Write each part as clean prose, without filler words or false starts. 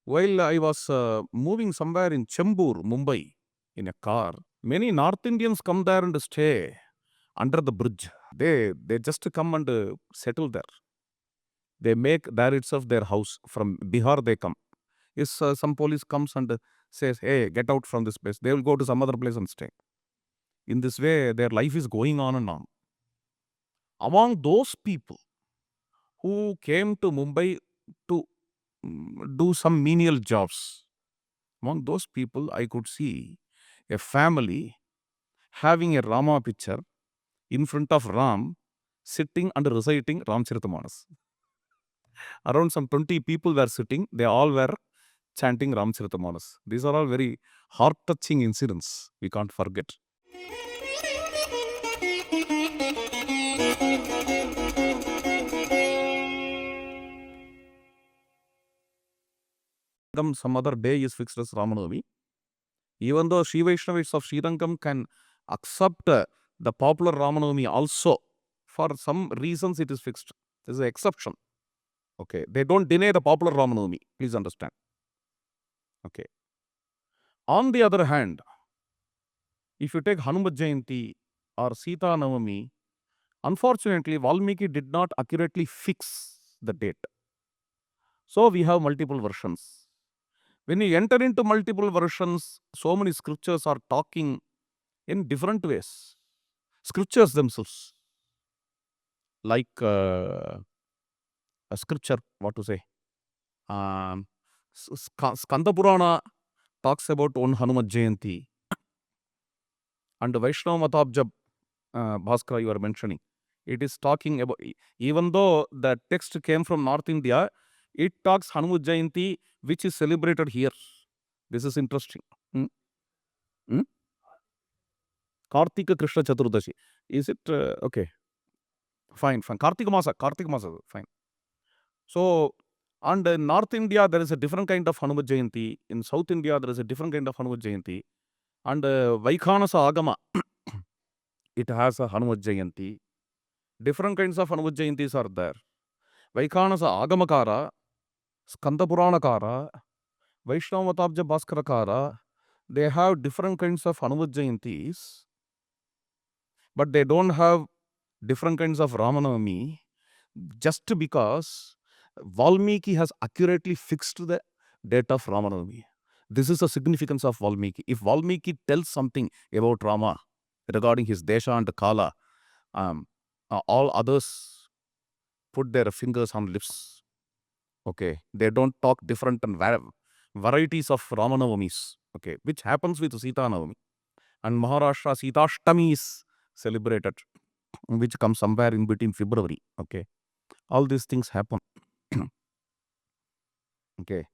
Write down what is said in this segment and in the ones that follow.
While I was moving somewhere in Chembur, Mumbai, in a car, many North Indians come there and stay under the bridge. They just come and settle there. They make there itself their house. From Bihar they come. If some police comes and says, "Hey, get out from this place," they will go to some other place and stay. In this way, their life is going on and on. Among those people who came to Mumbai to do some menial jobs, among those people, I could see a family having a Rama picture in front of Ram, sitting and reciting Ramcharitamanas. Around some 20 people were sitting, they all were chanting Ramcharitamanas. These are all very heart-touching incidents we can't forget. Some other day is fixed as Ramanavami. Even though Sri Vaishnavis of Srirangam can accept the popular Ramanavami also, for some reasons it is fixed. This is an exception. Okay, they don't deny the popular Ramanavami. Please understand. Okay. On the other hand, if you take Hanuma Jayanti or Sita Navami, unfortunately, Valmiki did not accurately fix the date. So we have multiple versions. When you enter into multiple versions, so many scriptures are talking in different ways. Scriptures themselves, like a scripture, what to say? Skanda Purana talks about one Hanuma Jayanti. And Vaishnava Matabja Bhaskara you are mentioning, it is talking about, even though the text came from North India, it talks Hanuma Jayanti, which is celebrated here. This is interesting. Kartika Krishna Chaturdashi. Is it okay? Fine. Kartika Masa, fine. So, and in North India, there is a different kind of Hanuma Jayanti. In South India, there is a different kind of Hanuma Jayanti. And Vaikhanasa Agama, it has a Hanuma Jayanti. Different kinds of Hanuma Jayantis are there. Vaikhanasa Agamakara, Skanda Puranakara, Vaishnava Matabja Bhaskarakara, they have different kinds of Hanuma Jayantis, but they don't have different kinds of Ramanavami, just because Valmiki has accurately fixed the date of Ramanavami. This is the significance of Valmiki. If Valmiki tells something about Rama regarding his Desha and Kala, all others put their fingers on lips. Okay, they don't talk different and varieties of Ramanavamis. Okay, which happens with Sita Navami. And Maharashtra Sitashtami is celebrated, which comes somewhere in between February. Okay, all these things happen. Okay,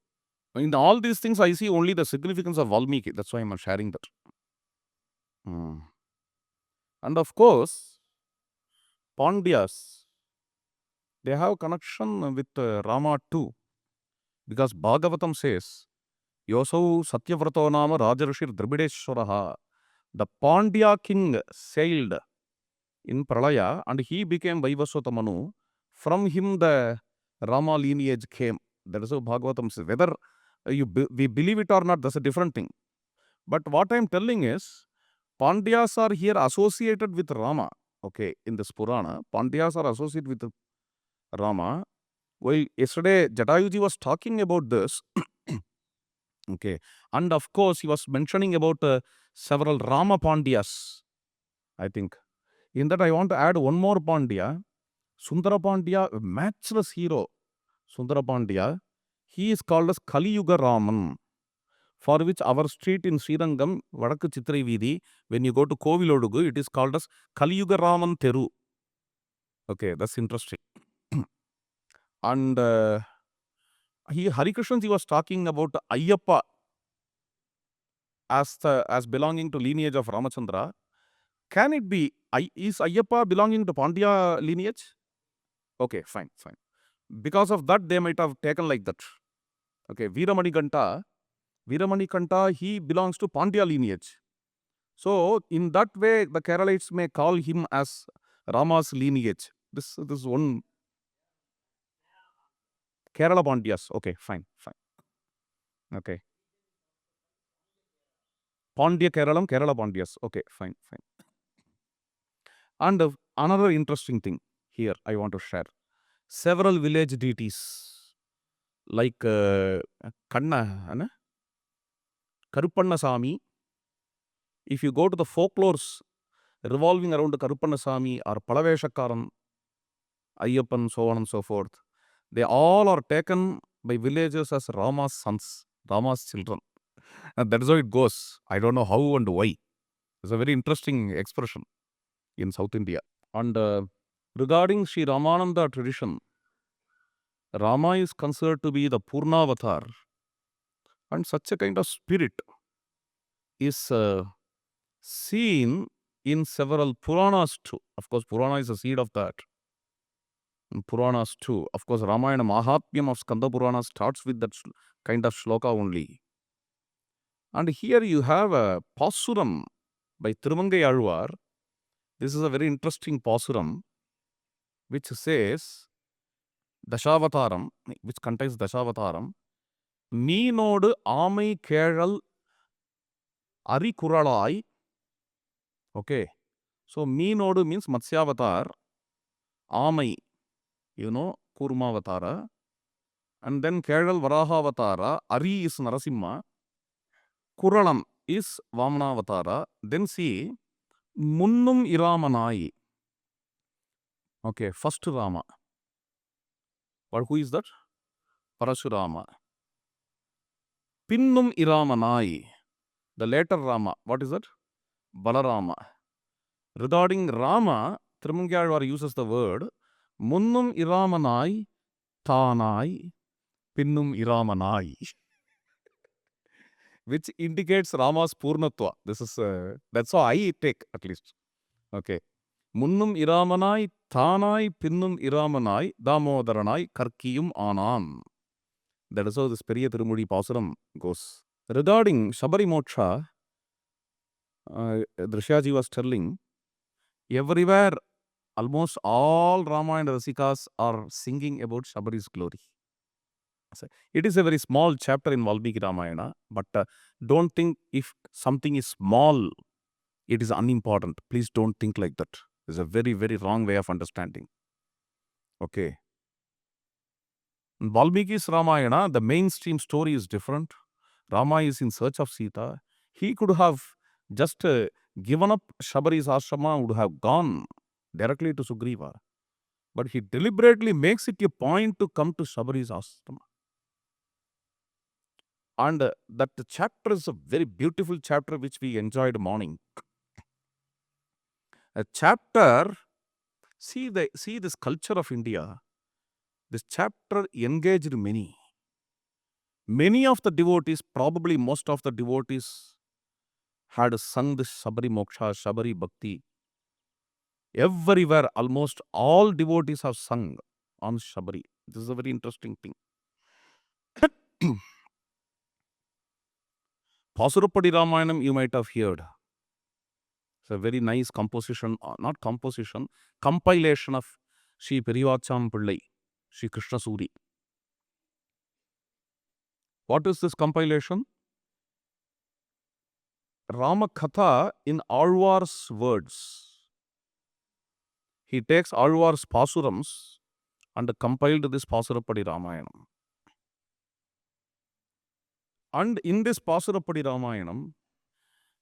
in all these things, I see only the significance of Valmiki. That's why I'm sharing that. And of course, Pandyas, they have connection with Rama too, because Bhagavatam says, Yosau Satyavrato Nama Rajarishir Drabideshwaraha. The Pandya king sailed in Pralaya and he became Vaivaswata Manu. From him the Rama lineage came. That is what Bhagavatam says. Whether we believe it or not, that's a different thing. But what I am telling is, Pandyas are here associated with Rama. Okay, in this Purana, Pandyas are associated with Rama. Well, yesterday Jatayuji was talking about this. Okay, and of course he was mentioning about several Rama Pandyas, I think. In that I want to add one more Pandya, Sundara Pandya, a matchless hero. Sundara Pandya, he is called as Kali Yuga Raman, for which our street in Srirangam, Vadakku Chitrai Veedi, when you go to Kovilodugu, it is called as Kali Yuga Raman Teru. Okay, that's interesting. And Hari Krishnanji was talking about Ayyappa as belonging to lineage of Ramachandra. Can it be, is Ayyappa belonging to Pandya lineage? Okay, fine. Because of that, they might have taken like that. Okay, Veeramanikanta, he belongs to Pandya lineage. So, in that way, the Keralites may call him as Rama's lineage. This one Kerala Pandyas. Okay, fine. Okay. Pandya Keralam, Kerala Pandyas. Okay, fine. And another interesting thing here I want to share. Several village deities like Kanna, Karupannasamy. If you go to the folklores revolving around the Karupannasamy or Palaveshakaran, Ayyappan, so on and so forth, they all are taken by villagers as Rama's sons, Rama's children. And that is how it goes. I don't know how and why. It's a very interesting expression in South India. And regarding Sri Ramananda tradition, Rama is considered to be the Purnavatar, and such a kind of spirit is seen in several Puranas too. Of course, Purana is a seed of that. In Puranas too. Of course, Ramayana Mahatmyam of Skanda Purana starts with that kind of shloka only. And here you have a Pasuram by Thirumangai Alvar. This is a very interesting Pasuram which says Dashavataram, which contains Dashavataram. மீனோடு ஆமை கேழல் அரிகுரலாய். Okay. So, மீனோடு means Matsyavatar. ஆமை, Kurmavatara. And then கேழல் Varahavatara. Ari is Narasimha. Kuralam is Vamanavatara. Then see, முன்னும் இராமனாய். Okay, first Rama. But who is that? Parashurama. Pinnum Iramanai. The later Rama. What is that? Balarama. Regarding Rama, Thirumangai uses the word Munnum Iramanai, Tanai, Pinnum Iramanai, which indicates Rama's Purnatva. This is that's how I take at least. Okay. Munnum Iramanai, Tanai, Pinnum Iramanai, Damodaranai, Karkiyum Anan. That is how this Periya Tirumudi Pasuram goes. Regarding Shabari Moksha, Drishyaji was telling, everywhere, almost all Rama and Rasikas are singing about Shabari's glory. It is a very small chapter in Valmiki Ramayana, but don't think if something is small, it is unimportant. Please don't think like that. It's a very, very wrong way of understanding. Okay. In Valmiki's Ramayana, the mainstream story is different. Rama is in search of Sita. He could have just given up Shabari's ashrama, would have gone directly to Sugriva. But he deliberately makes it a point to come to Shabari's ashrama. And that chapter is a very beautiful chapter which we enjoyed morning. A chapter, see this culture of India. This chapter engaged many. Many of the devotees, probably most of the devotees, had sung this Sabari Moksha, Shabari Bhakti. Everywhere, almost all devotees have sung on Shabari. This is a very interesting thing. Pasurapadi Ramayanam you might have heard. It's a very nice composition, not composition, compilation of Sri Periyacham Pillai, Sri Krishna Suri. What is this compilation? Ramakatha in Alvar's words. He takes Alvar's Pasurams and compiled this Pasurapadi Ramayanam. And in this Pasurapadi Ramayanam,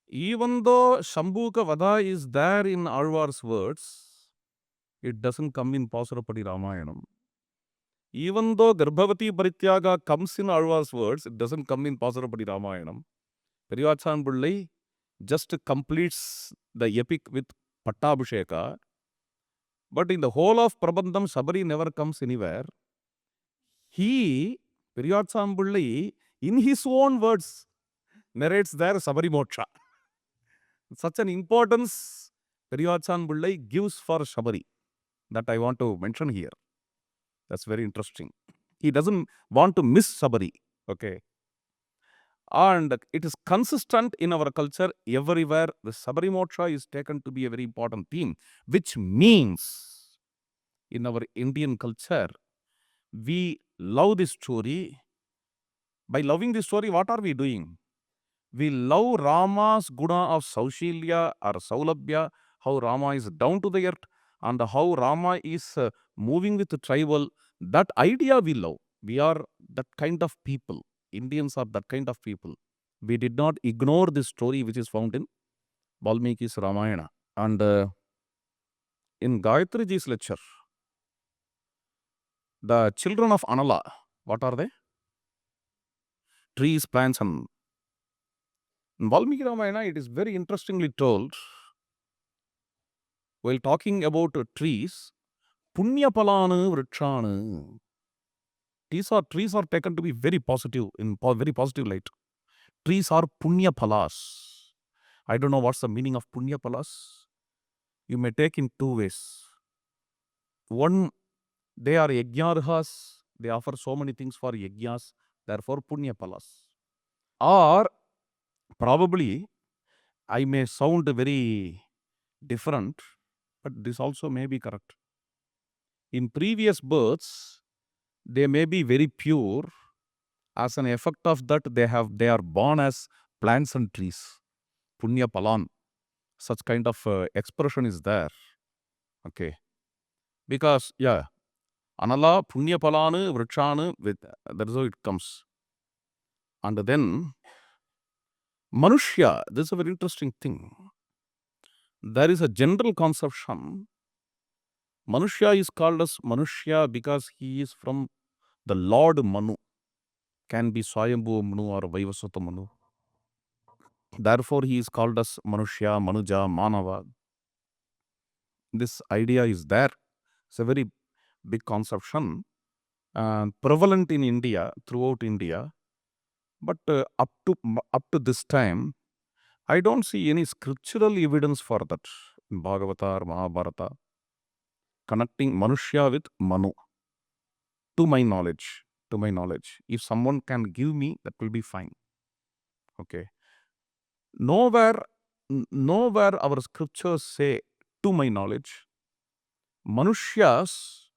even though Shambhuka Vada is there in Alvar's words, it doesn't come in Pasurapadi Ramayanam. Even though Garbhavati Parityaga comes in Alvar's words, it doesn't come in Pasurapadi Ramayanam. Periyachan Pillai just completes the epic with Pattabhisheka. But in the whole of Prabandham, Sabari never comes anywhere. He, Periyachan Pillai, in his own words, narrates there Sabari Moksha. Such an importance Periyachan Pillai gives for Shabari that I want to mention here. That's very interesting. He doesn't want to miss Sabari. Okay. And it is consistent in our culture everywhere. The Sabari Moksha is taken to be a very important theme, which means in our Indian culture, we love this story, By loving this story, what are we doing? We love Rama's guna of Saushalya or Saulabhya, how Rama is down to the earth, and how Rama is moving with the tribal. That idea we love. We are that kind of people. Indians are that kind of people. We did not ignore this story which is found in Valmiki's Ramayana. And in Gayatri Ji's lecture, the children of Anala, what are they? Trees, plants, and in Valmiki Ramayana, it is very interestingly told, while talking about trees, Punyapalanu Vrikshanu. Trees are taken to be very positive, in very positive light. Trees are Punyapalas. I don't know what's the meaning of Punyapalas. You may take in two ways. One, they are Yajnarhas. They offer so many things for Yajnas, therefore Punyapalas. Or probably, I may sound very different, but this also may be correct. In previous births, they may be very pure. As an effect of that, they are born as plants and trees. Punya palan. Such kind of expression is there. Okay. Because, yeah, Anala, Punya palanu, Vrikshanu, that is how it comes. And then, Manushya, this is a very interesting thing. There is a general conception. Manushya is called as Manushya because he is from the Lord Manu. Can be Swayambhu Manu or Vaivasvata Manu. Therefore, he is called as Manushya, Manuja, Manava. This idea is there. It's a very big conception, prevalent in India, throughout India. But up to this time, I don't see any scriptural evidence for that in Bhagavata or Mahabharata, connecting Manushya with Manu. To my knowledge, if someone can give me, that will be fine. Okay. Nowhere our scriptures say, to my knowledge, Manushyas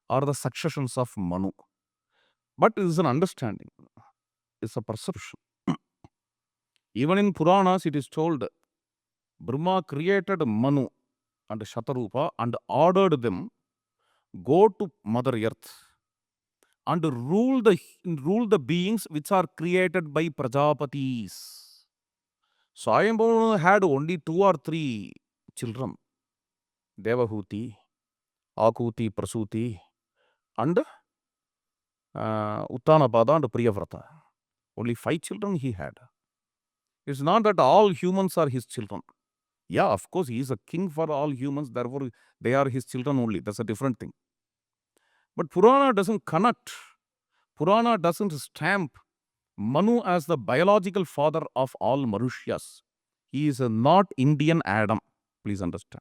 are the successions of Manu. But it is an understanding, it's a perception. Even in Puranas, it is told Brahma created Manu and Shatarupa and ordered them, go to Mother Earth and rule the beings which are created by Prajapatis. Swayambhu had only 2 or 3 children. Devahuti, Akuti, Prasuti, and Uttanapada and Priyavrata. Only 5 children he had. It's not that all humans are his children. Yeah, of course, he is a king for all humans, therefore they are his children only. That's a different thing. But Purana doesn't connect. Purana doesn't stamp Manu as the biological father of all Manushyas. He is not Indian Adam. Please understand.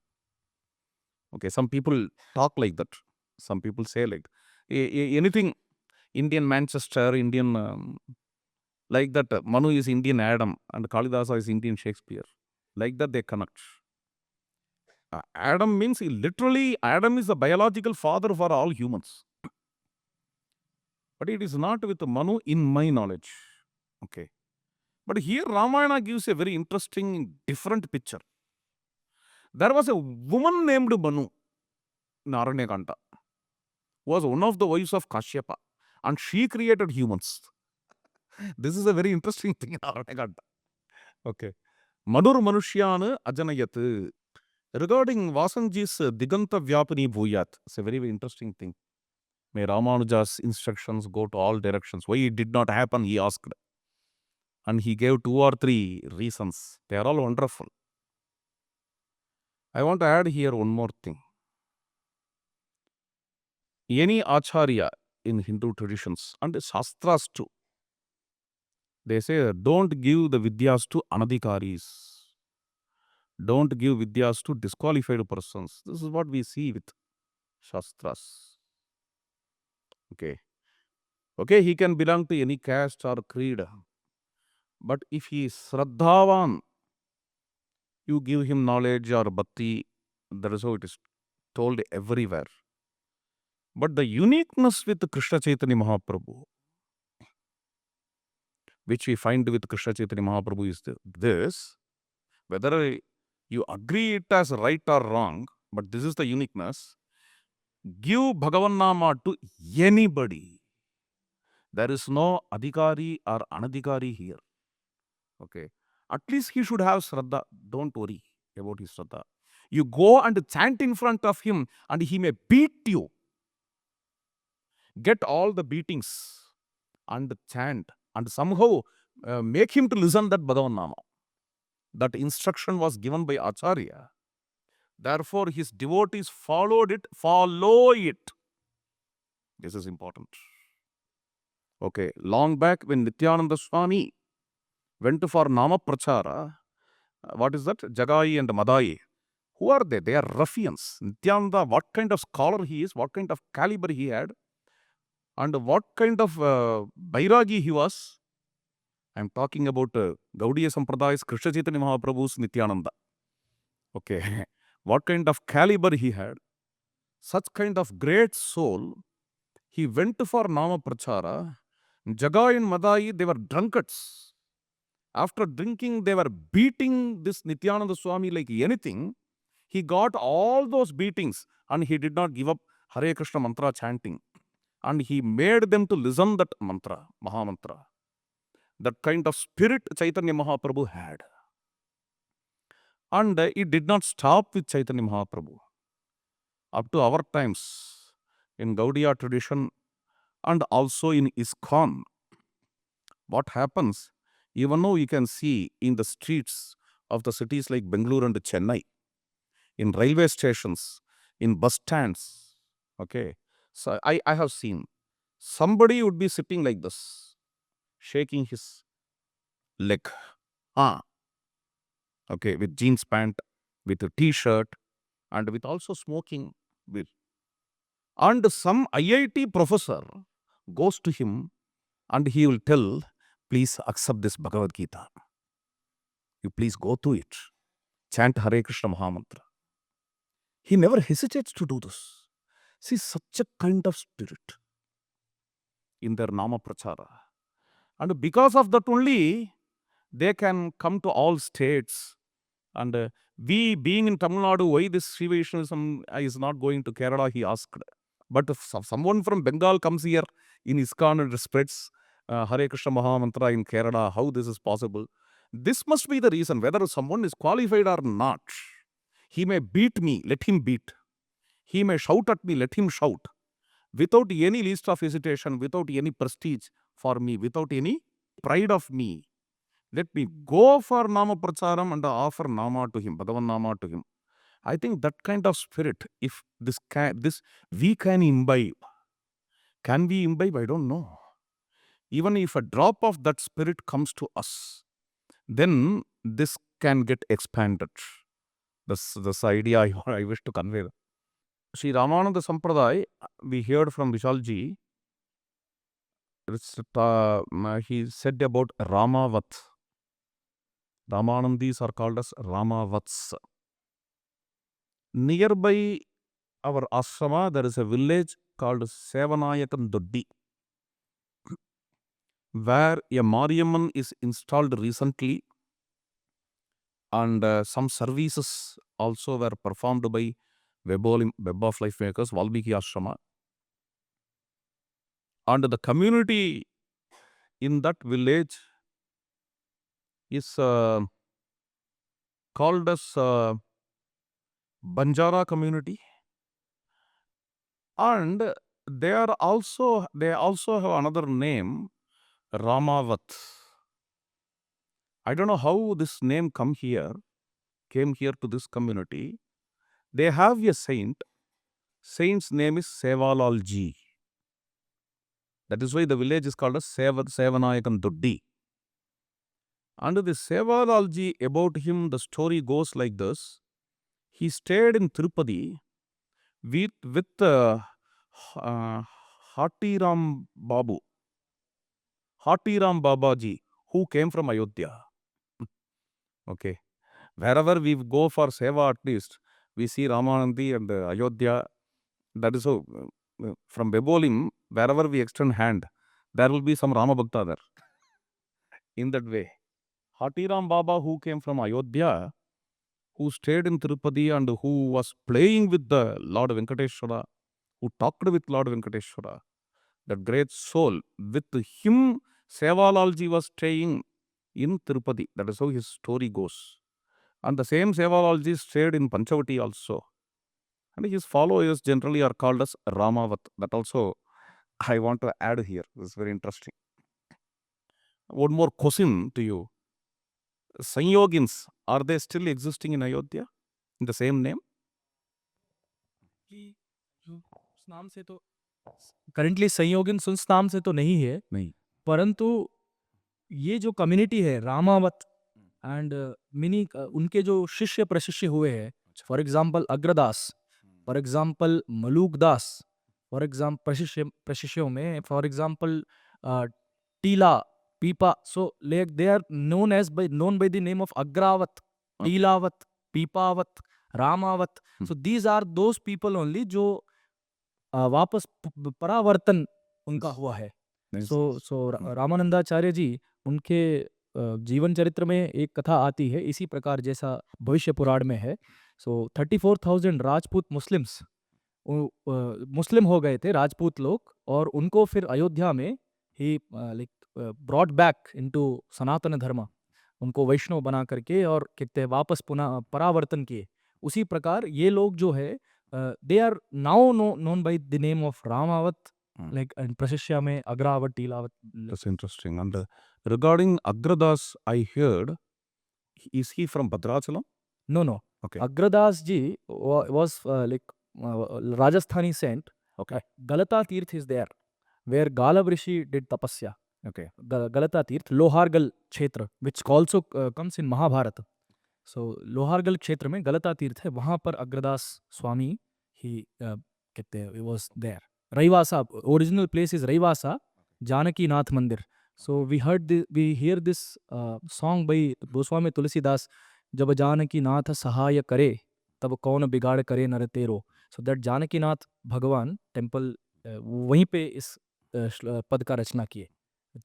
Okay, some people talk like that. Some people say like anything Indian Manchester, Indian like that. Manu is Indian Adam and Kalidasa is Indian Shakespeare. Like that they connect. Adam means literally Adam is the biological father for all humans. But it is not with Manu in my knowledge. Okay. But here Ramayana gives a very interesting different picture. There was a woman named Manu in Aranyakanta, who was one of the wives of Kashyapa, and she created humans. This is a very interesting thing in Aranyakanta. Okay. Manur Manushyana Ajanayat. Regarding Vasanji's Diganta Vyapani Bhuyat, it's a very, very interesting thing. May Ramanuja's instructions go to all directions. Why it did not happen, he asked. And he gave 2 or 3 reasons. They are all wonderful. I want to add here one more thing. Any acharya in Hindu traditions and Shastras too, they say don't give the vidyas to anadhikaris. Don't give vidyas to disqualified persons. This is what we see with Shastras. Okay, he can belong to any caste or creed. But if he is Shraddhavan, you give him knowledge or bhakti, that is how it is told everywhere. But the uniqueness with Krishna Chaitanya Mahaprabhu, which we find with Krishna Chaitanya Mahaprabhu is this, whether you agree it as right or wrong, but this is the uniqueness. Give Bhagavan Nama to anybody. There is no adhikari or anadhikari here. Okay. At least he should have Shraddha. Don't worry about his Shraddha. You go and chant in front of him and he may beat you. Get all the beatings and chant and somehow make him to listen that Bhagavan Nama. That instruction was given by Acharya. Therefore, his devotees followed it, follow it. This is important. Okay, long back when Nityananda Swami went for Nama Prachara, what is that? Jagai and Madai. Who are they? They are ruffians. Nityananda, what kind of scholar he is, what kind of caliber he had, and what kind of Bairagi he was. I am talking about Gaudiya Sampraday's Krishna Chaitanya Mahaprabhu's Nityananda. Okay, what kind of caliber he had. Such kind of great soul. He went for Nama Prachara. Jagai and Madai, they were drunkards. After drinking, they were beating this Nityananda Swami like anything. He got all those beatings and he did not give up Hare Krishna mantra chanting. And he made them to listen that mantra, Mahamantra. That kind of spirit Chaitanya Mahaprabhu had. And it did not stop with Chaitanya Mahaprabhu. Up to our times, in Gaudiya tradition and also in ISKCON, what happens, even though you can see in the streets of the cities like Bangalore and Chennai, in railway stations, in bus stands, okay, so I have seen somebody would be sitting like this, shaking his leg, okay, with jeans pant, with a t-shirt, and with also smoking. And some IIT professor goes to him and he will tell, please accept this Bhagavad Gita. You please go to it. Chant Hare Krishna Mahamantra. He never hesitates to do this. See, such a kind of spirit in their Nama Prachara. And because of that only, they can come to all states. And we being in Tamil Nadu, why this Sri Vaishnavism is not going to Kerala, he asked. But if someone from Bengal comes here in ISKCON and spreads Hare Krishna Mahamantra in Kerala, how this is possible? This must be the reason, whether someone is qualified or not. He may beat me, let him beat. He may shout at me, let him shout. Without any least of hesitation, without any prestige for me, without any pride of me. Let me go for Nama Pracharam and offer Nama to him, Bhagavan Nama to him. I think that kind of spirit, if this we can imbibe. Can we imbibe? I don't know. Even if a drop of that spirit comes to us, then this can get expanded. This idea I wish to convey. Sri Ramananda Sampradaya, we heard from Vishalji, he said about Ramavat. Ramanandis are called as Ramavats. Nearby our ashrama, there is a village called Sevanayakan Doddi, where a Mariamman is installed recently, and some services also were performed by Web of Life Makers, Valmiki Ashrama. And the community in that village is called as Banjara community. And they also have another name, Ramavat. I don't know how this name came here to this community. They have a saint. Saint's name is Sevalalji. That is why the village is called as Sevanayakan Doddi. And the Sevalalji, about him, the story goes like this. He stayed in Tirupati with Hatiram Babaji, who came from Ayodhya. Okay. Wherever we go for seva, at least, we see Ramanandi and Ayodhya. That is so. From Bebolim, wherever we extend hand, there will be some Rama Bhakta there. in that way. Hatiram Baba, who came from Ayodhya, who stayed in Tirupati and who was playing with the Lord Venkateshwara, who talked with Lord Venkateshwara, that great soul, with him, Sevalalji was staying in Tirupati. That is how his story goes. And the same Sevalalji stayed in Panchavati also. And his followers generally are called as Ramavat. That also I want to add here. This is very interesting. One more question to you. Sanyogins, are they still existing in Ayodhya in the same name? उस नाम से तो currently संयोगिन उस नाम से तो नहीं है, नहीं. परंतु ये जो कम्युनिटी है रामावत एंड मिनी उनके जो शिष्य प्रशिष्य हुए हैं, for example Agradas, for example Maluk Das, for example प्रशिष्यों में for example Tila Pipa, so like they are known by the name of Agrawat, Tilawat, Pipawat, Ramawat. So these are those people only जो वापस परावर्तन उनका हुआ है. सो रामानंदाचार्य जी, उनके जीवन चरित्र में एक कथा आती है इसी प्रकार जैसा भविष्य पुराण में है. सो 34,000 राजपूत मुस्लिम्स मुस्लिम हो गए थे, राजपूत लोग, और उनको फिर अयोध्या में ही लाइक ब्रॉट बैक इनटू सनातन धर्म, उनको वैष्णव बना करके और कहते हैं वापस पुनः परावर्तन किए. उसी प्रकार ये लोग जो है they are now known by the name of Ramawat, like and Prashishya mein Agravat, Tilavat. That's interesting. And regarding Agradas, I heard, is he from Bhadrachalam? No. Okay. Agradas ji was like Rajasthani saint. Okay. Galata Tirth is there, where Galav Rishi did tapasya. Okay. Galata Tirth, Lohargal Kshetra, which also comes in Mahabharata. So Lohargal क्षेत्र में गलता तीर्थ है, वहां पर अग्रदास स्वामी ही कहते हैं, it was there. रईवासा, original place is रईवासा, Janaki नाथ मंदिर. So we hear this song by Goswami Tulsidas, जब जानकी नाथ सहाय करे तब कौन बिगाड़ करे नर तेरो. So that जानकी नाथ भगवान टेम्पल वहीं पे इस पद का रचना किए,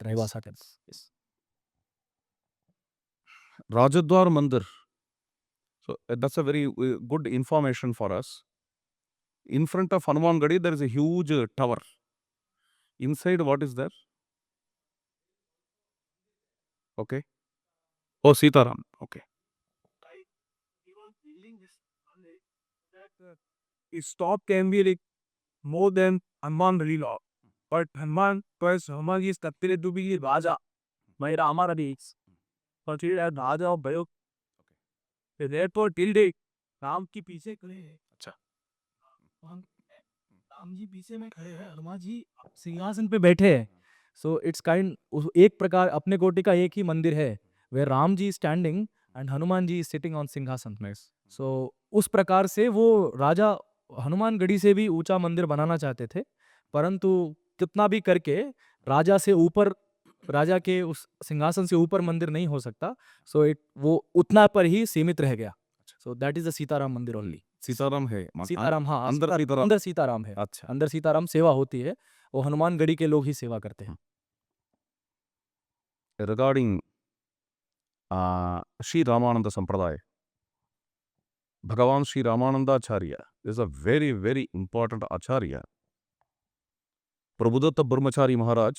रईवासा temple. Yes. Rajadwar Mandir. So that's a very good information for us. In front of Hanuman Gadi, there is a huge tower. Inside, what is there? Okay. Oh, Sitaram. Okay. His stop can be like more than Hanuman really long. But Hanuman, because Hanuman is considered to be Raja, my Rama is considered as Raja of Bayok. Therefore, till date, Ram की पीछे खड़े हैं. अच्छा. राम जी पीछे में खड़े हैं, हनुमान जी सिंहासन पे बैठे हैं. सो इट्स काइंड, एक प्रकार अपने कोटि का एक ही मंदिर है, where Ram ji standing and Hanuman ji sitting on singhasan. So उस प्रकार से वो राजा हनुमान गढ़ी से भी ऊंचा मंदिर बनाना चाहते थे, परंतु कितना भी करके राजा से ऊपर, राजा के उस सिंहासन से ऊपर मंदिर नहीं हो सकता. सो वो उतना पर ही सीमित रह गया. So that is the Sitaram मंदिर ओनली. सीताराम है. सीताराम, हाँ, अंदर सीताराम है. अच्छा. अंदर सीताराम सेवा होती है, वो हनुमान गढ़ी के लोग ही सेवा करते हैं. Regarding Sri Ramananda Sampradaya, Bhagavan Sri Ramananda Acharya is a very, very important Acharya. Prabhudatta Brahmachari Maharaj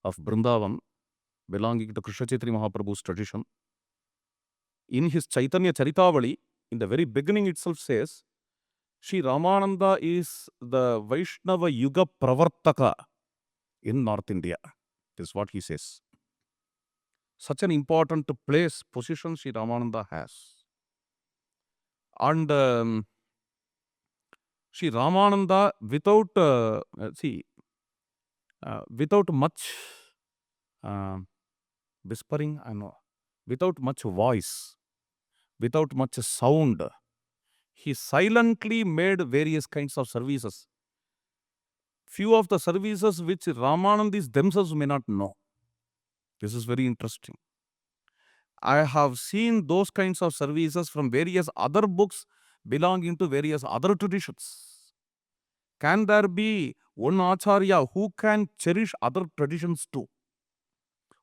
of Vrindavan, belonging to Krishna Chaitanya Mahaprabhu's tradition, in his Chaitanya Charitavali, in the very beginning itself says, Sri Ramananda is the Vaishnava Yuga Pravartaka in North India. This is what he says. Such an important position Sri Ramananda has. And Sri Ramananda, without much whispering, without much voice, without much sound, he silently made various kinds of services. Few of the services which Ramanandis themselves may not know. This is very interesting. I have seen those kinds of services from various other books belonging to various other traditions. Can there be one Acharya who can cherish other traditions too?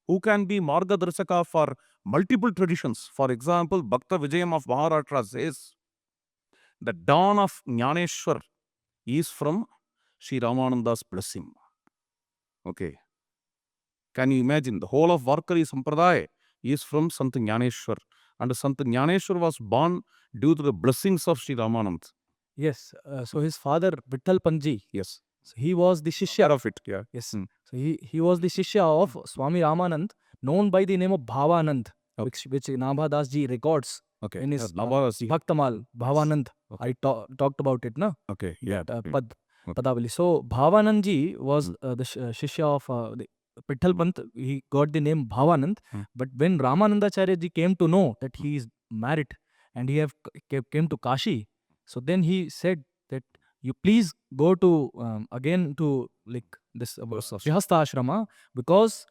who can be Margadarshaka for multiple traditions. For example, Bhakta Vijayam of Maharashtra says the dawn of Jnaneshwar is from Sri Ramananda's blessing. Okay. Can you imagine? The whole of Varkari Sampradaya is from Sant Jnaneshwar. And Sant Jnaneshwar was born due to the blessings of Sri Ramanand. Yes. So his father, Vittal Panji, Yes. so he was the Shishya. Aware of it, yeah. Yes. Hmm. So he was the Shishya of Swami Ramanand, known by the name of Bhavanand, which Nabha Das ji records Okay. in his Navas, Bhaktamal, Bhavanand. Okay. I talked about it, na? okay, yeah. Pad, Okay. Padavali. So Bhavanand ji was the Shishya of the Pitthal Pant. He got the name Bhavanand. But when Ramanandacharya ji came to know that he is married and he came to Kashi, so then he said that you please go to again to like this Grihastha ashrama, because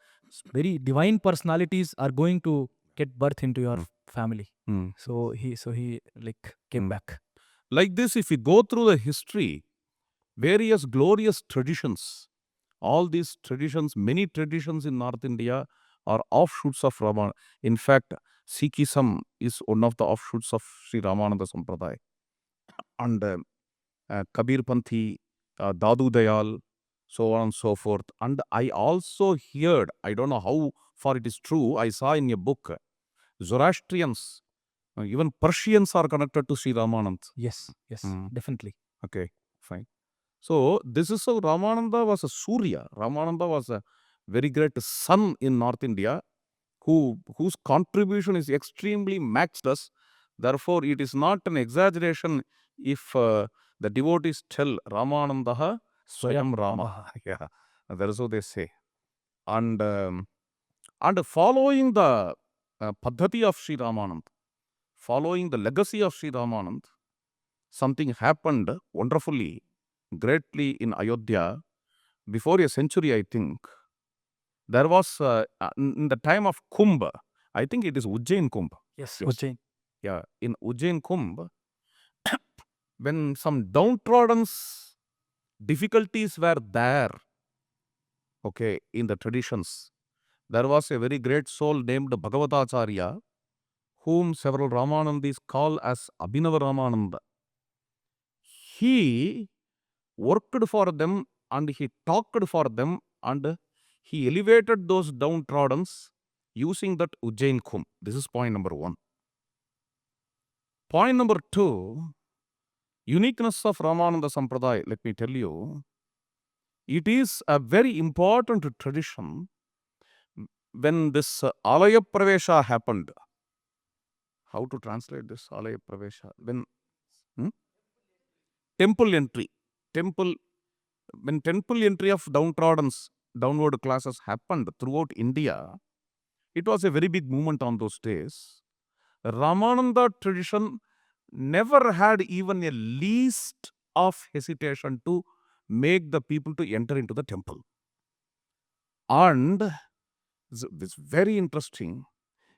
very divine personalities are going to get birth into your family. So he like came back. Like this, if we go through the history, various glorious traditions, all these traditions, many traditions in North India are offshoots of Ramayana. In fact, Sikhism is one of the offshoots of Sri Ramananda Sampradaya. And Kabir Panthi, Dadu Dayal, so on and so forth. And I also heard, I don't know how far it is true, I saw in a book, Zoroastrians, even Persians are connected to Sri Ramanand. Yes, definitely. Okay, fine. So this is how Ramananda was a Surya. Ramananda was a very great sun in North India, whose contribution is extremely matchless. Therefore, it is not an exaggeration if the devotees tell Ramananda Swayam Rama. Yeah, that is how they say. And following the Paddhati of Sri Ramanand, following the legacy of Sri Ramanand, something happened wonderfully, greatly in Ayodhya. Before a century, I think, there was, in the time of Kumbh, I think it is Ujjain Kumbh. Yes, Ujjain. Yeah, in Ujjain Kumbh, when some downtrodden difficulties were there, okay, in the traditions, there was a very great soul named Bhagavatacharya, whom several Ramanandis call as Abhinava Ramananda. He worked for them and he talked for them and he elevated those downtrodden using that Ujjain Kumbh. This is point number one. Point number two, uniqueness of Ramananda Sampradaya, let me tell you, it is a very important tradition. When this Alaya Pravesha happened, how to translate this Alaya Pravesha? When temple entry, when temple entry of downward classes happened throughout India, it was a very big movement on those days. Ramananda tradition never had even a least of hesitation to make the people to enter into the temple. And it's very interesting,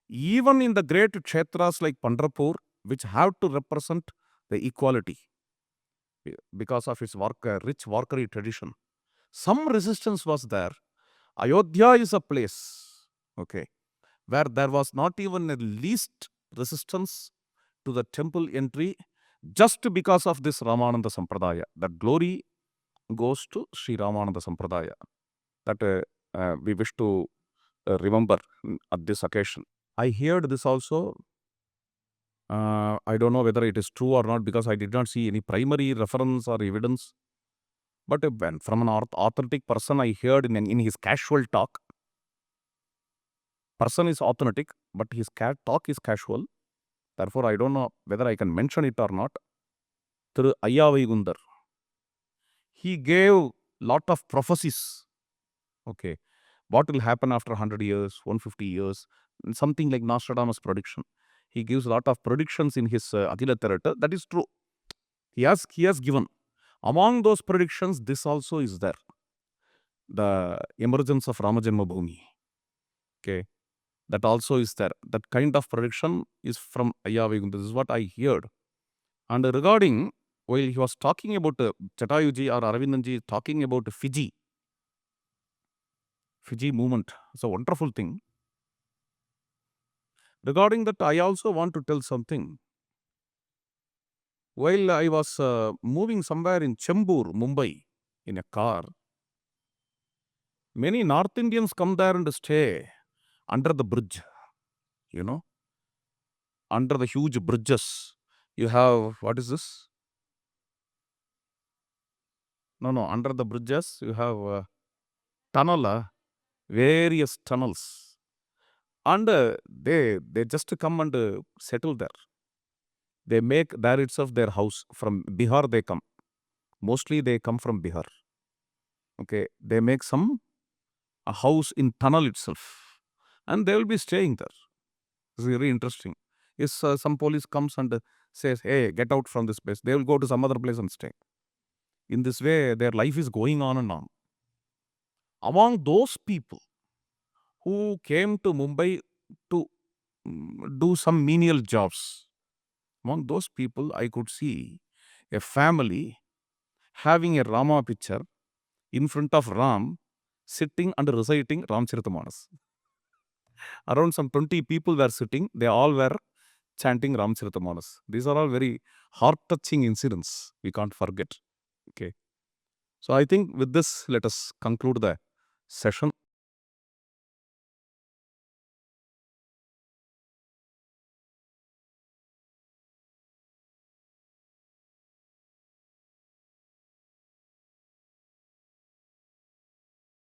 even in the great kshetras like Pandharpur, which have to represent the equality because of its rich Varkari tradition, some resistance was there. Ayodhya is a place, okay, where there was not even a least resistance to the temple entry just because of this Ramananda Sampradaya. That glory goes to Sri Ramananda Sampradaya. That we wish to remember at this occasion. I heard this also. I don't know whether it is true or not because I did not see any primary reference or evidence. But when from an authentic person, I heard in his casual talk. Person is authentic, but his talk is casual. Therefore, I don't know whether I can mention it or not. Through Ayyavai Gundar, he gave lot of prophecies. Okay, what will happen after 100 years, 150 years, something like Nostradamus prediction. He gives a lot of predictions in his Adila Therata. That is true. He has given. Among those predictions, this also is there. The emergence of Rama Janmabhoomi. Okay, that also is there. That kind of prediction is from Ayyavai Gundar. This is what I heard. And regarding, while he was talking about Chatayuji or Aravindanji talking about Fiji movement, it's a wonderful thing. Regarding that, I also want to tell something. While I was moving somewhere in Chembur, Mumbai, in a car, many North Indians come there and stay under the bridge, you know, under the huge bridges. You have, what is this? No, under the bridges, you have tunnel, various tunnels. And they just come and settle there. They make there itself their house. From Bihar they come. Mostly they come from Bihar. Okay, they make a house in tunnel itself, and they will be staying there. It's very interesting. If some police comes and says, "Hey, get out from this place," they will go to some other place and stay. In this way, their life is going on and on. Among those people who came to Mumbai to do some menial jobs, among those people, I could see a family having a Rama picture in front of Ram, sitting and reciting Ramcharitamanas. Around some 20 people were sitting. They all were chanting Ramcharitamanas. These are all very heart-touching incidents. We can't forget. Okay. So I think with this, let us conclude the session.